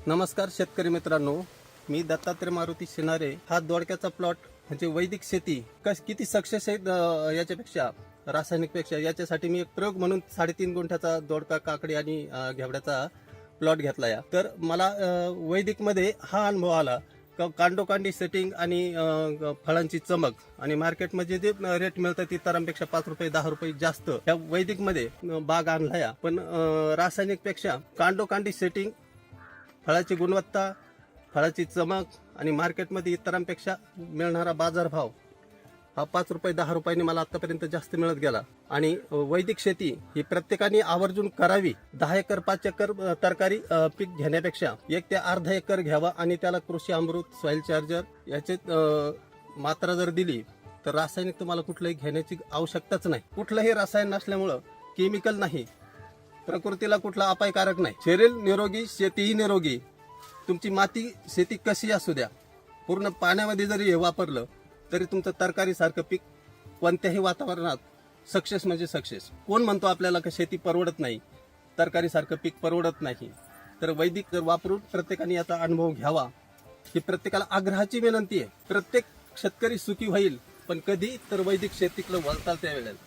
नमस्कार शेतकरी मित्रांनो, मी दत्तात्रय मारुती शिनारे. हा दोडक्याचा प्लॉट म्हणजे वैदिक शेती किती सक्सेस आहे याच्यापेक्षा रासायनिक पेक्षा याच्यासाठी मी एक प्रयोग म्हणून 3.5 गुंठ्याचा दोडका, काकडी आणि घेवड्याचा प्लॉट घेतला या. तर मला वैदिक मध्ये हा अनुभव आला. कांडोकांडी सेटिंग आणि फळांची चमक आणि मार्केटमध्ये जे रेट मिळतात इतरांपेक्षा 5 रुपये 10 रुपये जास्त या वैदिक मध्ये बाग आणला या. पण रासायनिक पेक्षा कांडोकांडी सेटिंग, फळाची गुणवत्ता, फळाची चमक आणि मार्केटमध्ये इतरांपेक्षा मिळणारा बाजारभाव हा 5 रुपये 10 रुपयांनी मला आतापर्यंत जास्त मिळत गेला. आणि वैदिक शेती ही प्रत्येकाने आवर्जून करावी. 10 एकर 5 एकर तरकारी पीक घेण्यापेक्षा 1 ते अर्धा एकर घ्यावा आणि त्याला कृषी अमृत, सॉइल चार्जर याचे मात्रा जर दिली तर रासायनिक तुम्हाला कुठलंही घेण्याची आवश्यकताच नाही. कुठलंही रसायन नसल्यामुळं, केमिकल नाही, प्रकृतीला कुठला अपायकारक नाही. शरीर निरोगी, शेतीही निरोगी. तुमची माती शेती कशी असू द्या, पूर्ण पाण्यामध्ये जरी हे वापरलं तरी तुमचं तरकारी सारखं पीक कोणत्याही वातावरणात सक्सेस म्हणजे सक्सेस. कोण म्हणतो आपल्याला की शेती परवडत नाही, तरकारी सारखं पीक परवडत नाही? तर वैदिक जर वापरून प्रत्येकाने याचा अनुभव घ्यावा ही प्रत्येकाला आग्रहाची विनंती आहे. प्रत्येक शेतकरी सुखी होईल, पण कधी तर वैदिक शेतीकडे वळतात त्यावेळेला.